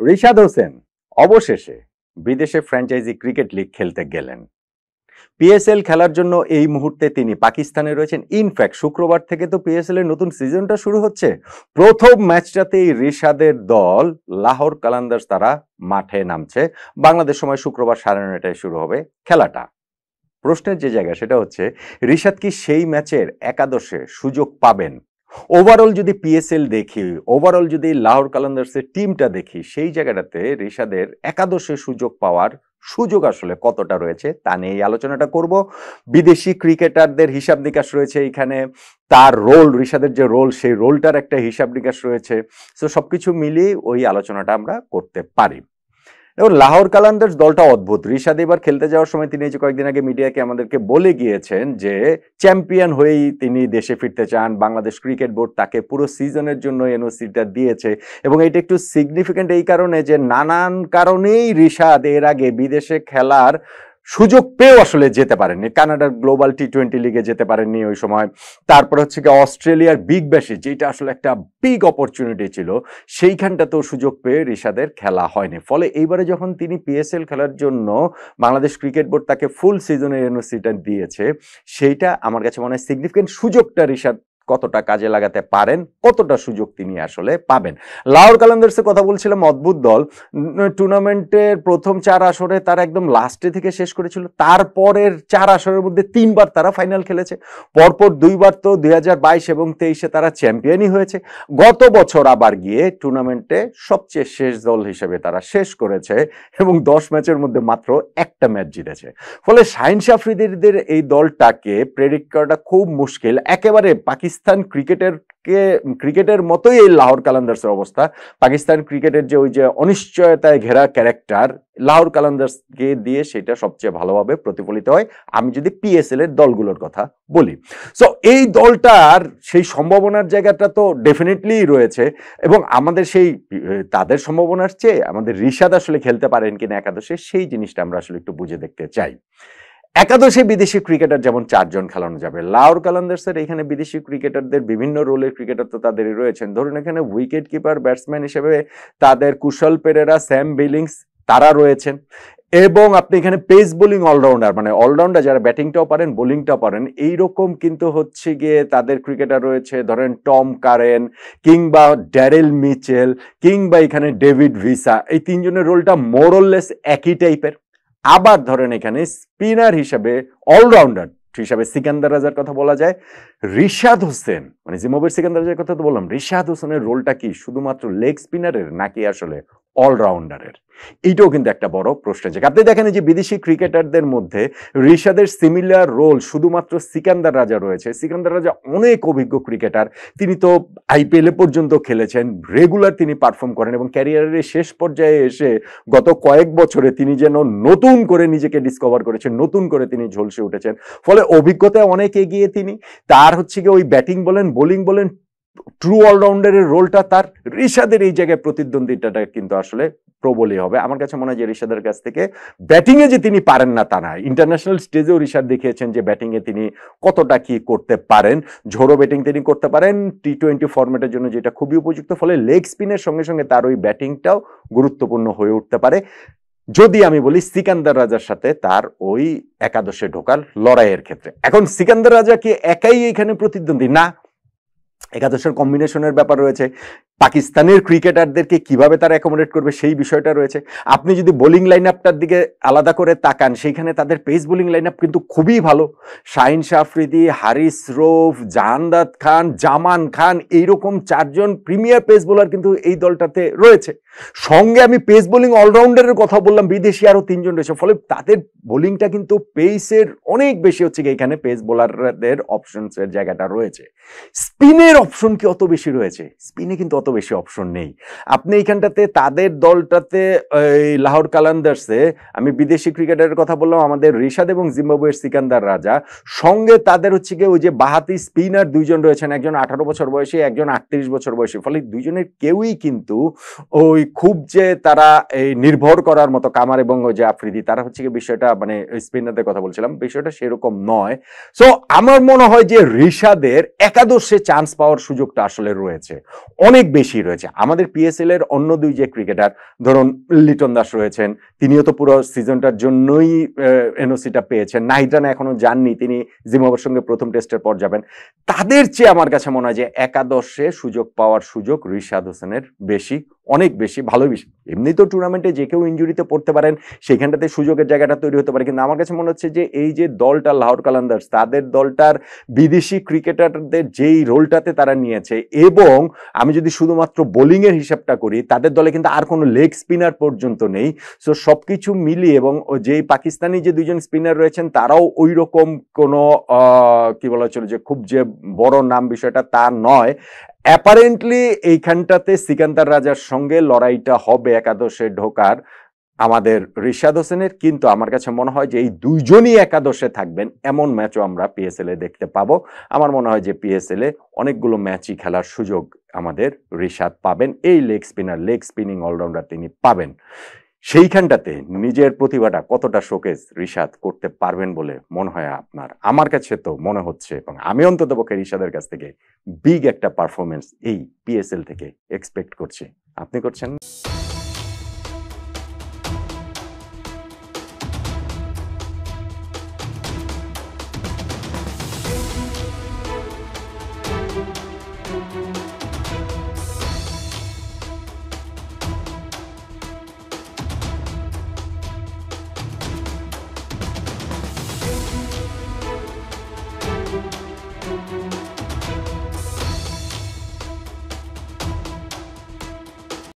রিশাদ হোসেন অবশেষে বিদেশে franchise cricket league খেলতে গেলেন। পিএসএল খেলার জন্য এই মুহূর্তে তিনি পাকিস্তানে রয়েছেন। ইনফ্যাক্ট শুক্রবার থেকে তো পিএসএল এর নতুন সিজনটা শুরু হচ্ছে। প্রথম ম্যাচটাতেই রিশাদের দল লাহোর কালান্দার্স তারা মাঠে নামছে। বাংলাদেশ সময় শুক্রবার 9:30টায় শুরু হবে খেলাটা। প্রশ্নের যে জায়গা সেটা হচ্ছে, রিশাদ কি সেই ম্যাচের একাদশে সুযোগ পাবেন? ওভারঅল যদি পিএসএল দেখি, ওভারঅল যদি লাহোর কালান্দার্সের টিমটা দেখি, সেই জায়গাটাতে রিশাদের একাদশে সুযোগ পাওয়ার সুযোগ আসলে কতটা রয়েছে তা নিয়ে এই আলোচনাটা করব। বিদেশি ক্রিকেটারদের হিসাব নিকাশ রয়েছে এখানে, তার রোল, রিশাদের যে রোল সেই রোলটার একটা হিসাব নিকাশ রয়েছে। সো সবকিছু মিলিয়ে ওই আলোচনাটা আমরা করতে পারি। এবং লাহোর কালান্দার্স দলটা অদ্ভুত। রিশাদ এবার খেলতে যাওয়ার সময় তিনি যে কয়েকদিন আগে মিডিয়াকে আমাদেরকে বলে গিয়েছেন যে চ্যাম্পিয়ন হয়েই তিনি দেশে ফিরতে চান। বাংলাদেশ ক্রিকেট বোর্ড তাকে পুরো সিজনের জন্য এনওসিটা দিয়েছে এবং এটা একটু সিগনিফিক্যান্ট এই কারণে যে নানান কারণেই রিশাদ এর আগে বিদেশে খেলার সুযোগ পেয়েও আসলে যেতে পারেননি। কানাডার গ্লোবাল টি20 লিগে যেতে পারেননি ওই সময়। তারপর হচ্ছে কি অস্ট্রেলিয়ার বিগ ব্যাশে, যেটা আসলে একটা বিগ অপরচুনিটি ছিল, সেইখানটাতেও সুযোগ পেয়ে রিশাদের খেলা হয়নি। ফলে এইবারে যখন তিনি পিএসএল খেলার জন্য বাংলাদেশ ক্রিকেট বোর্ড তাকে ফুল সিজনের এনওসিটা দিয়েছে, সেইটা আমার কাছে মনে হয় সিগনিফিকেন্ট। সুযোগটা রিশাদ কতটা কাজে লাগাতে পারেন, কতটা সুযোগ তিনি আসলে পাবেন। লাহোর কালান্দার্সের কথা বলছিলাম, অদ্ভুত দল। টুর্নামেন্টের প্রথম 4 আসরে তারা একদম লাস্টে থেকে শেষ করেছিল। তারপরের 4 আসরের মধ্যে 3 বার তারা ফাইনাল খেলেছে। পরপর 2 বার তো 2022 এবং 23-এ তারা চ্যাম্পিয়নই হয়েছে। গত বছর আবার গিয়ে টুর্নামেন্টে সবচেয়ে শেষ দল হিসেবে তারা শেষ করেছে এবং 10 ম্যাচের মধ্যে মাত্র একটা ম্যাচ জিতেছে। ফলে শাহিন আফ্রিদিদের এই দলটাকে প্রেডিক্ট করাটা খুব মুশকিল। একেবারে পাকিস্তান ক্রিকেটের মতোই এই লাহোর কালান্দার্সের অবস্থা। পাকিস্তান ক্রিকেটের যে ওই যে অনিশ্চয়তায় ঘেরা ক্যারেক্টার, লাহোর কালান্দার্সকে দিয়ে সেটা সবচেয়ে ভালোভাবে প্রতিফলিত হয় আমি যদি পিএসএল এর দলগুলোর কথা বলি। সো এই দলটার সেই সম্ভাবনার জায়গাটা তো ডেফিনেটলি রয়েছে এবং আমাদের সেই তাদের সম্ভাবনার চেয়ে আমাদের রিশাদ আসলে খেলতে পারেন কিনা একাদশে, সেই জিনিসটা আমরা আসলে একটু বুঝে দেখতে চাই। একাদশে বিদেশি ক্রিকেটার যেমন 4 জন খেলানো যাবে। লাহোর কালান্দার্সের এখানে বিদেশি ক্রিকেটারদের বিভিন্ন রোলের ক্রিকেটার তো তাদেরই রয়েছেন। ধরুন এখানে উইকেট কিপার ব্যাটসম্যান হিসেবে তাদের কুশল পেরেরা, স্যাম বিলিংস তারা রয়েছেন এবং আপনি এখানে পেস বোলিং অলরাউন্ডার, মানে অলরাউন্ডার যারা ব্যাটিংটাও পারেন বোলিংটাও পারেন, এইরকম কিন্তু হচ্ছে গিয়ে তাদের ক্রিকেটার রয়েছে। ধরেন টম কারেন কিংবা ড্যারেল মিচেল কিংবা এখানে ডেভিড ভিসা, এই 3 জনের রোলটা মোরলেস একই টাইপের। আবার ধরেন এখানে স্পিনার হিসাবে অলরাউন্ডার হিসাবে সিকান্দার রাজার কথা বলা যায়। রিশাদ হোসেন, মানে জিম্বাবুয়ের সিকান্দার রাজার কথা তো বললাম, রিশাদ হোসেনের রোলটা কি শুধুমাত্র লেগ স্পিনারের নাকি আসলে অলরাউন্ডারের? এইটাও কিন্তু একটা বড় প্রশ্নের জায়গা। আপনি দেখেন যে বিদেশি ক্রিকেটারদের মধ্যে রিশাদের সিমিলার রোল শুধুমাত্র সিকান্দার রাজা রয়েছে। সিকান্দার রাজা অনেক অভিজ্ঞ ক্রিকেটার, তিনি তো আইপিএল এ পর্যন্ত খেলেছেন, রেগুলার তিনি পারফর্ম করেন এবং ক্যারিয়ারের শেষ পর্যায়ে এসে গত কয়েক বছরে তিনি যেন নতুন করে নিজেকে ডিসকভার করেছেন, নতুন করে তিনি ঝলসে উঠেছেন। ফলে অভিজ্ঞতায় অনেক এগিয়ে তিনি। তার হচ্ছে গিয়ে ওই ব্যাটিং বলেন বোলিং বলেন ট্রু অলরাউন্ডারের রোলটা তার। রিশাদের এই জায়গায় প্রতিদ্বন্দ্বিতাটা কিন্তু আসলে প্রবলই হবে। আমার কাছে মনে হয় যে রিশাদের কাছ থেকে ব্যাটিং এ যে তিনি পারেন না তা না, ইন্টারন্যাশনাল স্টেজেও রিশাদ দেখিয়েছেন যে ব্যাটিং এ তিনি কতটা কি করতে পারেন। ঝোড়ো ব্যাটিং তিনি করতে পারেন টি20 ফরম্যাটের জন্য, যেটা খুবই উপযুক্ত। ফলে লেগ স্পিনের সঙ্গে সঙ্গে তার ওই ব্যাটিংটাও গুরুত্বপূর্ণ হয়ে উঠতে পারে যদি আমি বলি সিকান্দার রাজার সাথে তার ওই একাদশে ঢোকার লড়াইয়ের ক্ষেত্রে। এখন সিকান্দার রাজা কি একাই এখানে প্রতিদ্বন্দ্বী? না, একাদশের কম্বিনেশনের ব্যাপার রয়েছে। পাকিস্তানের ক্রিকেটারদেরকে কিভাবে তারা অ্যাকোমোডেট করবে সেই বিষয়টা রয়েছে। আপনি যদি বোলিং লাইন আপটার দিকে আলাদা করে তাকান, সেইখানে তাদের পেস বোলিং লাইন আপ কিন্তু খুবই ভালো। শাহিন আফ্রিদি, হারিস রৌফ, জাহানদাদ খান, জামান খান, এইরকম 4 জন প্রিমিয়ার পেস বোলার কিন্তু এই দলটাতে রয়েছে। সঙ্গে আমি পেস বোলিং অলরাউন্ডারের কথা বললাম, বিদেশি আরো 3 জন রয়েছে। ফলে তাদের বোলিংটা কিন্তু পেসের অনেক বেশি হচ্ছে এখানে পেস বোলারদের অপশনসের জায়গাটা রয়েছে। স্পিনের অপশন কি অত বেশি রয়েছে? স্পিনে কিন্তু অত বেশি অপশন নেই। আপনি এইখানটাতে তাদের দলটাতে লাহোর কালান্দার্সে আমি বিদেশি ক্রিকেটারের কথা বললাম, আমাদের রিশাদ এবং জিম্বাবুয়ের সিকান্দার রাজা, সঙ্গে তাদের হচ্ছে গিয়ে ওই যে বাহাতি স্পিনার 2 জন রয়েছেন, একজন 18 বছর বয়সী, একজন 38 বছর বয়সী। ফলে 2 জনের কেউই কিন্তু ওই খুব যে তারা এই নির্ভর করার মতো, কামার এবং ওই যে আফ্রিদি, তারা হচ্ছে গিয়ে বিষয়টা, মানে স্পিনারদের কথা বলছিলাম, বিষয়টা সেরকম নয়। সো আমার মনে হয় যে রিশাদের একাদশে চান্স পাওয়ার সুযোগটা আসলে রয়েছে, অনেক বেশি রয়েছে। আমাদের পিএসএল এর অন্য দুই যে ক্রিকেটার, ধরুন লিটন দাস রয়েছেন, তিনিও তো পুরো সিজনটার জন্যই এনওসিটা পেয়েছেন। নাহিদ রানা এখনো যাননি, তিনি জিম্বাবুয়ের সঙ্গে প্রথম টেস্টের পর যাবেন। তাদের চেয়ে আমার কাছে মনে হয় যে একাদশে সুযোগ পাওয়ার সুযোগ রিশাদ হোসেনের বেশি, অনেক বেশি, ভালো বেশি। এমনি তো টুর্নামেন্টে যে কেউ ইনজুরিতে পড়তে পারেন, সেখানটাতে সুযোগের জায়গাটা তৈরি হতে পারে, কিন্তু আমার কাছে মনে হচ্ছে যে এই যে দলটা লাহোর কালান্দার্স, তাদের দলটার বিদেশি ক্রিকেটারদের যেই রোলটাতে তারা নিয়েছে, এবং আমি যদি শুধুমাত্র বোলিং এর হিসাবটা করি, তাদের দলে কিন্তু আর কোনো লেগ স্পিনার পর্যন্ত নেই। সো সবকিছু মিলিয়ে, এবং যেই পাকিস্তানি যে দুইজন স্পিনার রয়েছেন তারাও ওই রকম কোনো কি বলা চলে যে খুব যে বড় নাম বিষয়টা তা নয়। অ্যাপারেন্টলি এইখানটাতে সিকান্দার রাজার সঙ্গে লড়াইটা হবে একাদশে ঢোকার আমাদের রিশাদ হোসেনের, কিন্তু আমার কাছে মনে হয় যে এই দুইজনই একাদশে থাকবেন এমন ম্যাচও আমরা পিএসএল এ দেখতে পাবো। আমার মনে হয় যে পিএসএল এ অনেকগুলো ম্যাচই খেলার সুযোগ আমাদের রিশাদ পাবেন, এই leg spinner, leg spinning allrounder তিনি পাবেন। সেইখানটাতে নিজের প্রতিভাটা কতটা শোকেস রিশাদ করতে পারবেন বলে মনে হয় আপনার? আমার কাছে তো মনে হচ্ছে, এবং আমি অন্ততপক্ষে রিশাদের কাছ থেকে বিগ একটা পারফরমেন্স এই পিএসএল থেকে এক্সপেক্ট করছি। আপনি করছেন?